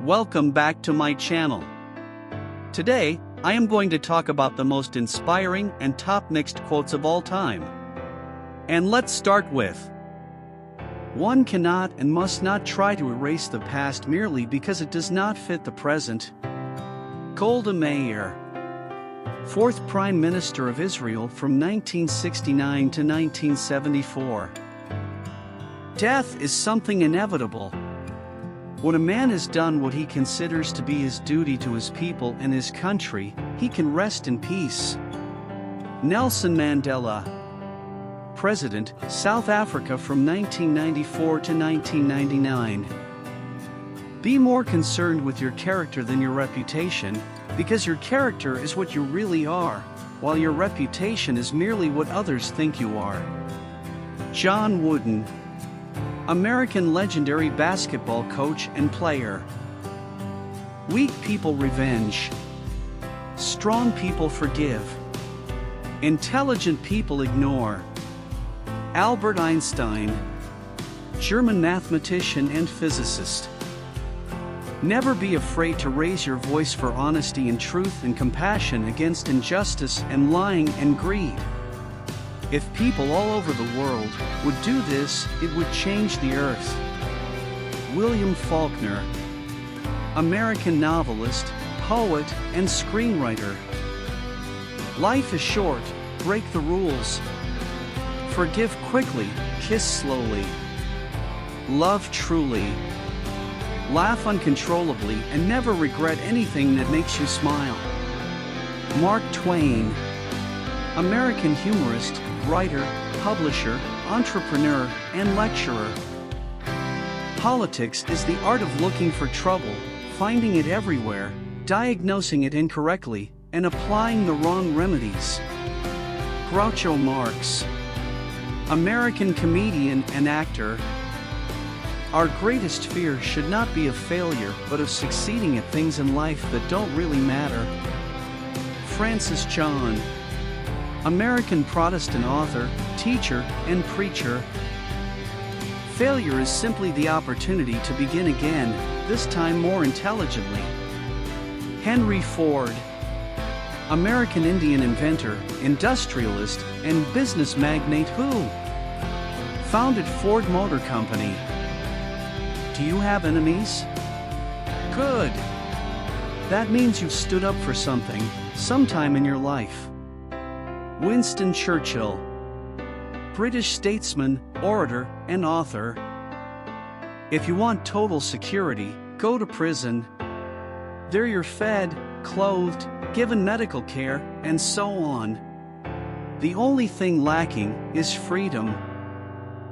Welcome back to my channel. Today, I am going to talk about the most inspiring and top mixed quotes of all time. And let's start with: one cannot and must not try to erase the past merely because it does not fit the present. Golda Meir, 4th Prime Minister of Israel from 1969 to 1974. Death is something inevitable. When a man has done what he considers to be his duty to his people and his country, he can rest in peace. Nelson Mandela, President, South Africa from 1994 to 1999. Be more concerned with your character than your reputation, because your character is what you really are, while your reputation is merely what others think you are. John Wooden, American legendary basketball coach and player. Weak people revenge. Strong people forgive. Intelligent people ignore. Albert Einstein, German mathematician and physicist. Never be afraid to raise your voice for honesty and truth and compassion against injustice and lying and greed. If people all over the world would do this, it would change the earth. William Faulkner, American novelist, poet, and screenwriter. Life is short, break the rules. Forgive quickly, kiss slowly. Love truly. Laugh uncontrollably and never regret anything that makes you smile. Mark Twain, American humorist, writer, publisher, entrepreneur, and lecturer. Politics is the art of looking for trouble, finding it everywhere, diagnosing it incorrectly, and applying the wrong remedies. Groucho Marx, American comedian and actor. Our greatest fear should not be of failure, but of succeeding at things in life that don't really matter. Francis John, American Protestant author, teacher, and preacher. Failure is simply the opportunity to begin again, this time more intelligently. Henry Ford, American Indian inventor, industrialist, and business magnate who founded Ford Motor Company. Do you have enemies? Good. That means you've stood up for something, sometime in your life. Winston Churchill, British statesman, orator, and author. If you want total security, go to prison. There you're fed, clothed, given medical care, and so on. The only thing lacking is freedom.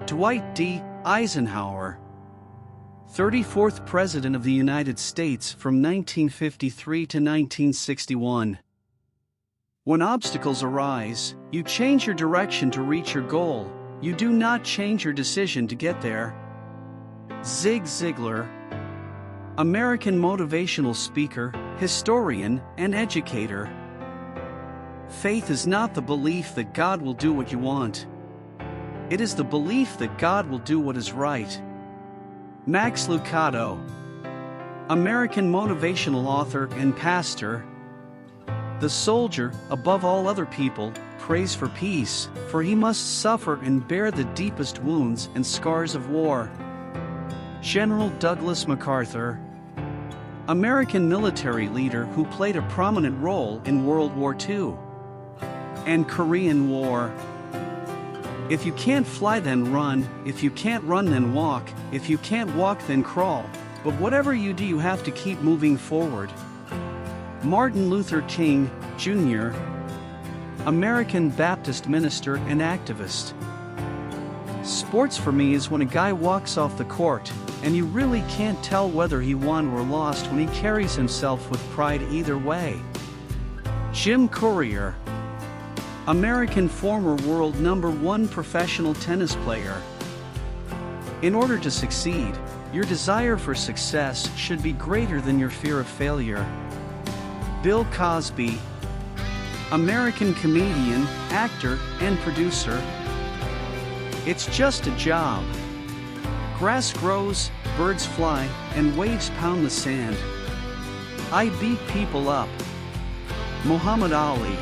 Dwight D. Eisenhower, 34th President of the United States from 1953 to 1961. When obstacles arise, you change your direction to reach your goal. You do not change your decision to get there. Zig Ziglar, American motivational speaker, historian, and educator. Faith is not the belief that God will do what you want. It is the belief that God will do what is right. Max Lucado, American motivational author and pastor. The soldier, above all other people, prays for peace, for he must suffer and bear the deepest wounds and scars of war. General Douglas MacArthur, American military leader who played a prominent role in World War II and Korean War. If you can't fly, then run. If you can't run, then walk. If you can't walk, then crawl. But whatever you do, you have to keep moving forward. Martin Luther King, Jr., American Baptist minister and activist. Sports for me is when a guy walks off the court, and you really can't tell whether he won or lost when he carries himself with pride either way. Jim Courier, American former world #1 professional tennis player. In order to succeed, your desire for success should be greater than your fear of failure. Bill Cosby, American comedian, actor, and producer. It's just a job. Grass grows, birds fly, and waves pound the sand. I beat people up. Muhammad Ali.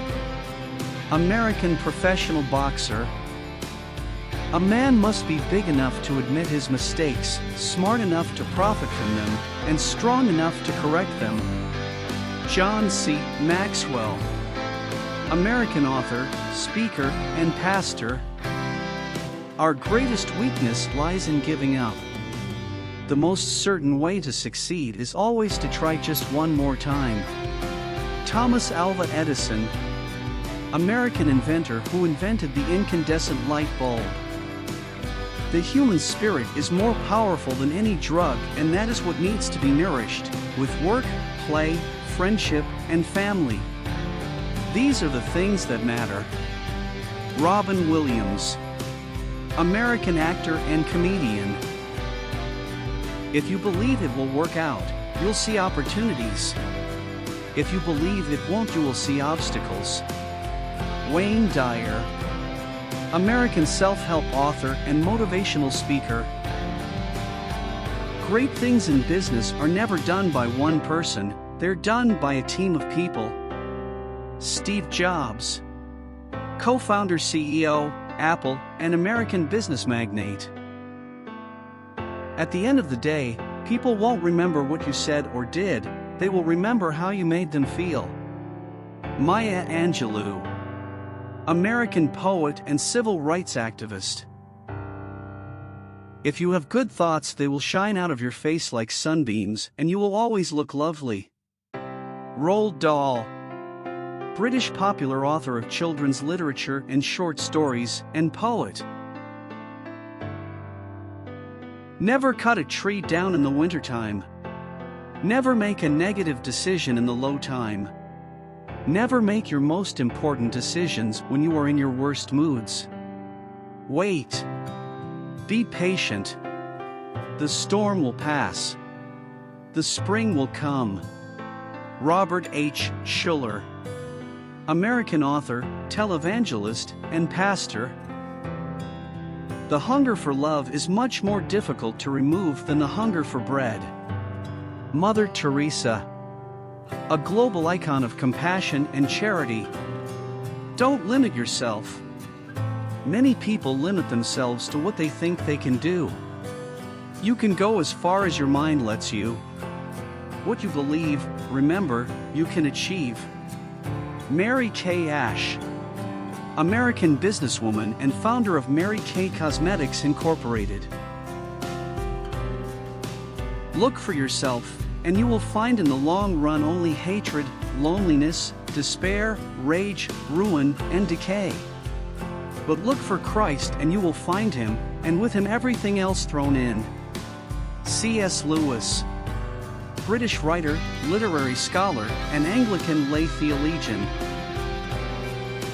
American professional boxer. A man must be big enough to admit his mistakes, smart enough to profit from them, and strong enough to correct them. John C. Maxwell. American author, speaker, and pastor. Our greatest weakness lies in giving up. The most certain way to succeed is always to try just one more time. Thomas Alva Edison. American inventor who invented the incandescent light bulb. The human spirit is more powerful than any drug, and that is what needs to be nourished, with work, play, friendship, and family. These are the things that matter. Robin Williams. American actor and comedian. If you believe it will work out, you'll see opportunities. If you believe it won't, you will see obstacles. Wayne Dyer. American self-help author and motivational speaker. Great things in business are never done by one person, they're done by a team of people. Steve Jobs. Co-founder, CEO, Apple, and American business magnate. At the end of the day, people won't remember what you said or did, they will remember how you made them feel. Maya Angelou. American poet and civil rights activist. If you have good thoughts, they will shine out of your face like sunbeams, and you will always look lovely. Roald Dahl. British popular author of children's literature and short stories, and poet. Never cut a tree down in the wintertime. Never make a negative decision in the low time. Never make your most important decisions when you are in your worst moods. Wait. Be patient. The storm will pass. The spring will come. Robert H. Schuller. American author, televangelist, and pastor. The hunger for love is much more difficult to remove than the hunger for bread. Mother Teresa. A global icon of compassion and charity. Don't limit yourself. Many people limit themselves to what they think they can do. You can go as far as your mind lets you. What you believe, remember, you can achieve. Mary Kay Ash. American businesswoman and founder of Mary Kay Cosmetics Incorporated. Look for yourself, and you will find in the long run only hatred, loneliness, despair, rage, ruin, and decay. But look for Christ and you will find Him, and with Him everything else thrown in. C.S. Lewis. British writer, literary scholar, and Anglican lay theologian.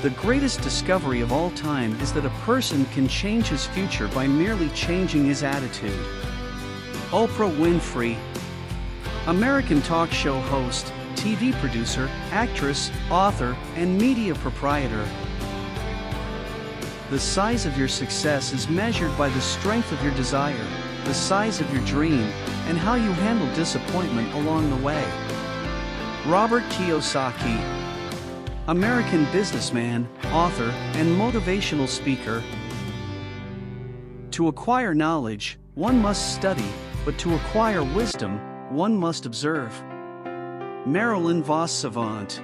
The greatest discovery of all time is that a person can change his future by merely changing his attitude. Oprah Winfrey. American talk show host, TV producer, actress, author, and media proprietor. The size of your success is measured by the strength of your desire, the size of your dream, and how you handle disappointment along the way. Robert Kiyosaki. American businessman, author, and motivational speaker. To acquire knowledge, one must study, but to acquire wisdom, one must observe. Marilyn Vos Savant.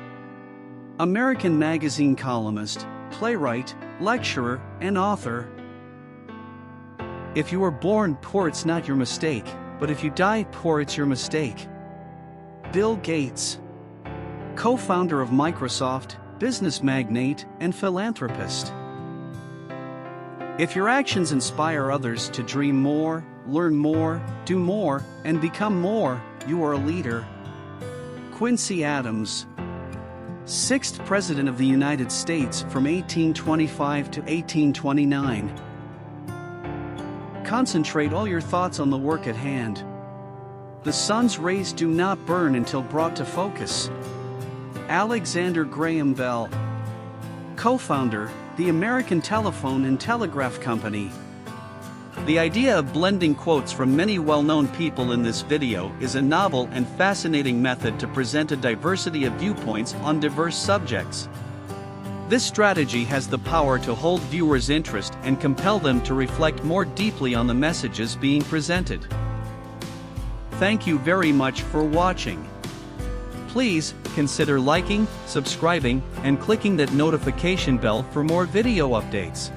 American magazine columnist, playwright, lecturer, and author. If you are born poor, it's not your mistake, but if you die poor, it's your mistake. Bill Gates. Co-founder of Microsoft, business magnate, and philanthropist. If your actions inspire others to dream more, learn more, do more, and become more, you are a leader. Quincy Adams. 6th President of the United States from 1825 to 1829. Concentrate all your thoughts on the work at hand. The sun's rays do not burn until brought to focus. Alexander Graham Bell. Co-founder, the American Telephone and Telegraph Company. The idea of blending quotes from many well-known people in this video is a novel and fascinating method to present a diversity of viewpoints on diverse subjects. This strategy has the power to hold viewers' interest and compel them to reflect more deeply on the messages being presented. Thank you very much for watching. Please consider liking, subscribing, and clicking that notification bell for more video updates.